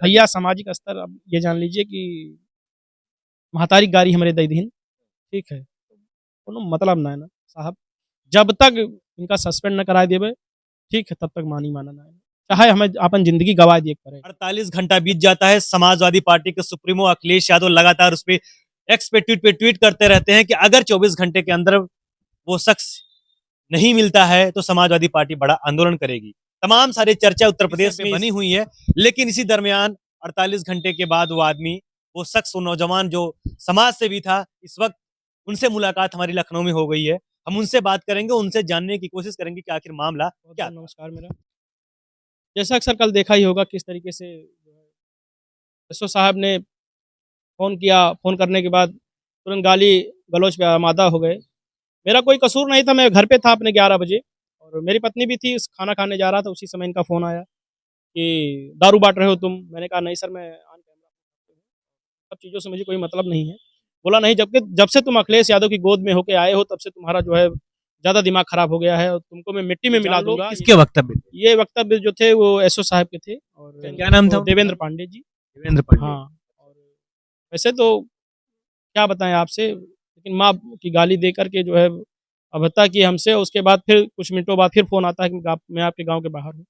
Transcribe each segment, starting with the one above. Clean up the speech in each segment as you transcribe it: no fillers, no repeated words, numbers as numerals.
भैया सामाजिक स्तर अब ये जान लीजिए कि महतारी गारी हमरे दई दीन, ठीक है? कोनो मतलब ना है ना साहब, जब तक इनका सस्पेंड न कराए देबे, ठीक है, तब तक मानी माना ना है। चाहे हमें अपन ज़िंदगी गँवा दिए के पड़े। 48 घंटा बीत जाता है, समाजवादी पार्टी के सुप्रीमो अखिलेश यादव लगातार उसपे एक्स पे ट्वीट करते रहते हैं कि अगर 24 घंटे के अंदर वो शख्स नहीं मिलता है तो समाजवादी पार्टी बड़ा आंदोलन करेगी। तमाम सारी चर्चा उत्तर प्रदेश में बनी हुई है, लेकिन इसी दरमियान 48 घंटे के बाद वो आदमी, वो शख्स, वो नौजवान जो समाज सेवी था, इस वक्त उनसे मुलाकात हमारी लखनऊ में हो गई है। हम उनसे बात करेंगे, उनसे जानने की कोशिश करेंगे कि आखिर मामला क्या था। नमस्कार मेरा। जैसा अक्सर कल देखा ही होगा किस तरीके से एसओ साहब ने फ़ोन किया, फ़ोन करने के बाद तुरंत गाली-गलौच पे आमादा हो गए। मेरा कोई कसूर नहीं था, मैं घर पे था अपने 11 बजे और मेरी पत्नी भी थी, खाना खाने जा रहा था, उसी समय इनका फ़ोन आया कि दारू बाँट रहे हो तुम? मैंने कहा नहीं सर मैं ऑन कैमरा सब चीज़ों से मुझे कोई मतलब नहीं है। बोला नहीं जब से तुम अखिलेश यादव की गोद में होके आए हो तब से तुम्हारा जो है ज़्यादा दिमाग खराब हो गया है और तुमको मैं मिट्टी में मिला दूँगा। किसके वक्तव्य थे? ये वक्तव्य जो थे वो एसओ साहब के थे और क्या नाम था उनका? देवेंद्र पांडे जी। देवेंद्र पांडे। हाँ, और वैसे तो क्या बताएँ आपसे, लेकिन माँ की गाली दे कर के जो है अभद्रता की हमसे, उसके बाद फिर कुछ मिनटों बाद फिर फ़ोन आता है कि मैं आपके गाँव के बाहर हूँ।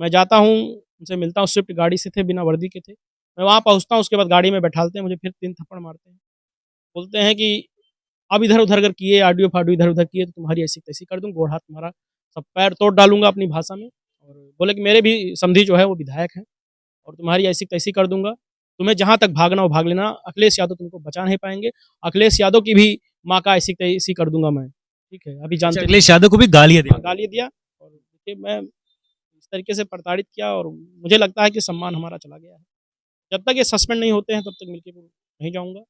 मैं जाता हूँ, उनसे मिलता हूँ, स्विफ्ट गाड़ी से थे, बिना वर्दी के थे। मैं वहाँ पहुँचता हूँ, उसके बाद गाड़ी में बैठालते हैं, मुझे फिर 3 थप्पड़ मारते हैं। बोलते हैं कि अब इधर-उधर अगर किए, ऑडियो-फाडियो इधर-उधर किए तो तुम्हारी ऐसी-तैसी कर दूँ, गोड़ हाथ तुम्हारा सब पैर तोड़ डालूँगा अपनी भाषा में। और बोले कि मेरे भी समधी जो है वो विधायक हैं और तुम्हारी ऐसी-तैसी कर दूँगा। तुम्हें जहाँ तक भागना हो भाग लेना, अखिलेश यादव तुमको बचा नहीं पाएँगे। अखिलेश यादव की भी माँ का ऐसी-तैसी कर दूँगा मैं। ठीक है, अभी अच्छा, जानते अखिलेश यादव को भी गालियाँ दी। हाँ, गाली दिया और देखिए मैं इस तरीके से प्रताड़ित किया और मुझे लगता है कि सम्मान हमारा चला गया है। जब तक ये सस्पेंड नहीं होते हैं तब तक मिलके नहीं जाऊँगा।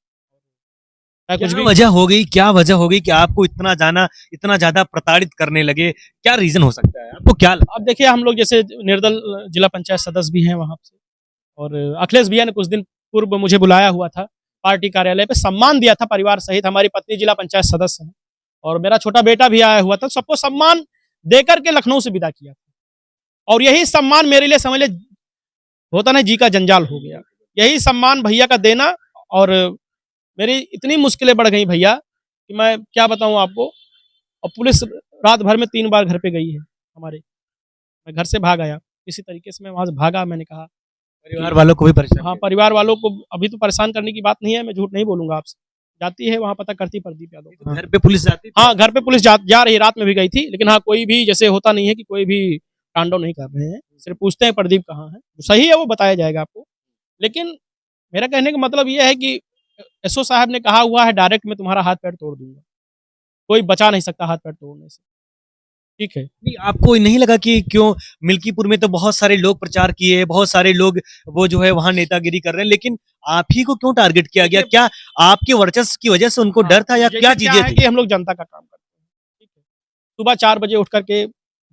चाहे कुछ क्या भी वजह हो गई, क्या वजह हो गई कि आपको इतना ज़्यादा प्रताड़ित करने लगे? क्या रीज़न हो सकता है? आपको क्या लगता अब देखिए हम लोग जैसे निर्दल जिला पंचायत सदस्य भी हैं वहाँ से और अखिलेश भैया ने कुछ दिन पूर्व मुझे बुलाया हुआ था पार्टी कार्यालय पे, सम्मान दिया था परिवार सहित। हमारी पत्नी जिला पंचायत सदस्य है और मेरा छोटा बेटा भी आया हुआ था। सबको सम्मान देकर के लखनऊ से विदा किया था और यही सम्मान मेरे लिए समझ लें होता ना जी का जंजाल हो गया। यही सम्मान भैया का देना और मेरी इतनी मुश्किलें बढ़ गई भैया कि मैं क्या बताऊँ आपको। और पुलिस रात भर में 3 बार घर पे गई है हमारे। मैं घर से भाग आया। किसी तरीके से मैं वहाँ से भागा, मैंने कहा परिवार कि वालों को भी परेशान हाँ, किया? परिवार वालों को अभी तो परेशान करने की बात नहीं है, मैं झूठ नहीं बोलूँगा आपसे। जाती है वहाँ पता करती प्रदीप यादव तो का। घर पे पुलिस जाती थी? हाँ, घर पे पुलिस जा रही है, रात में भी गई थी। लेकिन हाँ, कोई भी जैसे होता नहीं है कि कोई भी तांडव नहीं कर रहे हैं। सिर्फ़ पूछते हैं प्रदीप कहाँ है? सही है वो बताया जाएगा आपको। लेकिन मेरा कहने का मतलब ये है कि एसओ साहब ने कहा हुआ है डायरेक्ट मैं तुम्हारा हाथ-पैर तोड़ दूँगा। कोई बचा नहीं सकता हाथ-पैर तोड़ने से। ठीक है? नहीं, आपको नहीं लगा कि क्यों मिल्कीपुर में तो बहुत सारे लोग प्रचार किए, बहुत सारे लोग वो जो है वहाँ नेतागिरी कर रहे हैं, लेकिन आप ही को क्यों टारगेट किया गया? देखिए क्या आपके वर्चस्व की वजह से उनको हाँ, डर था या क्या जैसे क्या चीज़ें है थी? कि हम लोग जनता का काम करते हैं, ठीक है? सुबह 4 बजे उठ कर के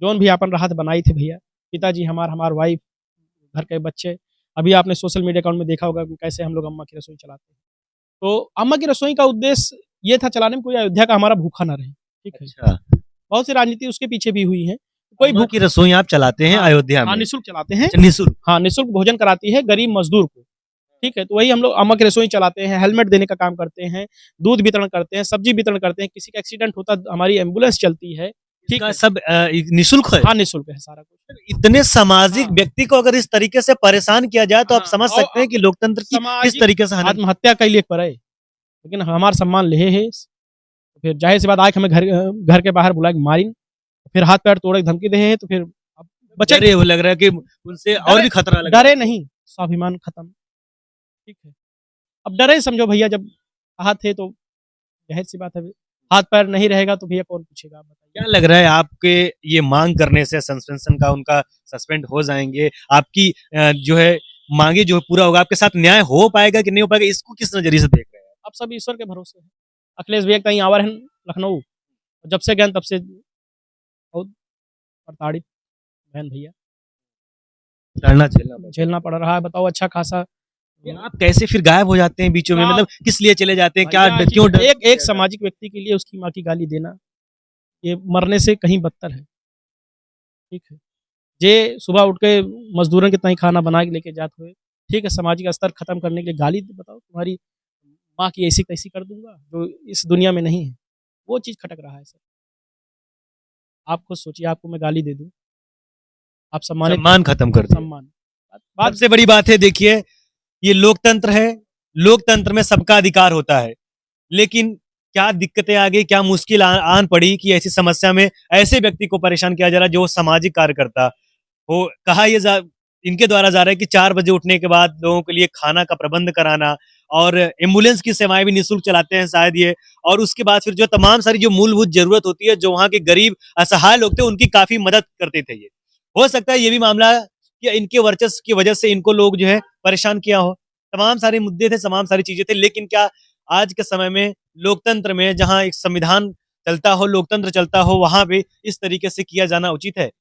जौन भी आपन राहत बनाई थी भैया, पिताजी हमार वाइफ़, घर के बच्चे, अभी आपने सोशल मीडिया अकाउंट में देखा होगा कि कैसे हम लोग अम्मा की रसोई चलाते हैं। तो अम्मा की रसोई का उद्देश्य ये था चलाने में कोई अयोध्या का हमारा भूखा ना रहे, ठीक है? अच्छा, बहुत सी राजनीति उसके पीछे भी हुई है। कोई अम्मा की भूख रसोई आप चलाते हैं हाँ, अयोध्या हाँ, में। निःशुल्क चलाते हैं। अच्छा, निःशुल्क। हाँ, निःशुल्क भोजन कराती है गरीब मज़दूर को, ठीक है? तो वही हम लोग अम्मा की रसोई चलाते हैं, हेलमेट देने का काम करते हैं, दूध वितरण करते हैं, सब्ज़ी वितरण करते हैं, किसी का एक्सीडेंट होता है हमारी एम्बुलेंस चलती है, ठीक इसका है? सब निःशुल्क है? हाँ, निःशुल्क है सारा कुछ। इतने सामाजिक हाँ, व्यक्ति को अगर इस तरीके से परेशान किया जाए तो आप हाँ, समझ और सकते हैं कि लोकतंत्र की किस सामाजिक तरीके से हनन। आत्महत्या कइले पड़े, लेकिन हमार सम्मान लेहे हे, फिर ज़ाहिर-सी बात आके हमें घर के बाहर बुला के मारिन, फिर हाथ-पैर तोड़े के धमकी देहे हैं, तो फिर अब बचे डरे हुए लग रहा है कि उनसे और डरे भी खतरा लग रहा है डरे आपको। नहीं, स्वाभिमान खत्म, ठीक है? अब डरे समझो भैया जब कहा थे तो ज़ाहिर-सी बात है, हाथ-पैर नहीं रहेगा तो भैया कौन पूछेगा आप बताइए? क्या लग रहा है आपके ये मांग करने से सस्पेंशन का उनका सस्पेंड हो जाएँगे? आपकी जो है माँगे जो है पूरा होगा, आपके साथ न्याय हो पाएगा कि नहीं हो पाएगा, इसको किस नज़रिए से देख रहे हैं? अब सब ईश्वर के भरोसे है। अखिलेश भैया कहीं आवर हैं लखनऊ, जब से गए तब से बहुत प्रताड़ित बहन भैया, लड़ना झेलना पड़ेगा। झेलना पड़ रहा है बताओ अच्छा खासा ये आप कैसे फिर गायब हो जाते हैं बीचों में? क्या मतलब किस लिए चले जाते हैं? क्या भैया क्यों डर एक एक सामाजिक व्यक्ति के लिए उसकी माँ की गाली देना, ये मरने से कहीं बदतर है, ठीक है? जे सुबह उठ के मज़दूरन के तई खाना बना के लेके जात हुए, ठीक है, सामाजिक स्तर खत्म करने के लिए गाली बताओ, तुम्हारी माँ की ऐसी तैसी कर दूंगा जो इस दुनिया में नहीं है, वो चीज़ खटक रहा है सर। आप खुद सोचिए, आपको मैं गाली दे दूं, आप सम्मानित सम्मान खत्म कर दिया। सम्मान बात सबसे बड़ी बात है, देखिए, ये लोकतंत्र है, लोकतंत्र में सबका अधिकार होता है, लेकिन क्या दिक्कतें आ गई, क्या मुश्किल आन पड़ी कि ऐसी समस्या में ऐसे व्यक्ति को परेशान किया जा रहा है जो सामाजिक कार्यकर्ता हो। कहा इनके द्वारा जा रहा है कि 4 बजे उठने के बाद लोगों के लिए खाना का प्रबंध कराना और एम्बुलेंस की सेवाएं भी निःशुल्क चलाते हैं शायद ये, और उसके बाद फिर जो तमाम सारी जो मूलभूत जरूरत होती है, जो वहाँ के गरीब असहाय लोग थे उनकी काफी मदद करते थे ये। हो सकता है ये भी मामला कि इनके वर्चस्व की वजह से इनको लोग जो है परेशान किया हो। तमाम सारे मुद्दे थे, तमाम सारी चीजें थे, लेकिन क्या आज के समय में लोकतंत्र में जहां एक संविधान चलता हो, लोकतंत्र चलता हो, वहां पे इस तरीके से किया जाना उचित है?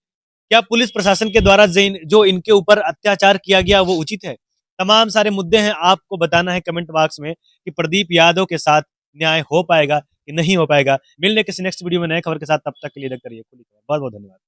क्या पुलिस प्रशासन के द्वारा जो इनके ऊपर अत्याचार किया गया वो उचित है? तमाम सारे मुद्दे हैं, आपको बताना है कमेंट बॉक्स में कि प्रदीप यादव के साथ न्याय हो पाएगा कि नहीं हो पाएगा। मिलने किसी नेक्स्ट वीडियो में नए खबर के साथ, तब तक के लिए देखते रहिए। बहुत बहुत धन्यवाद।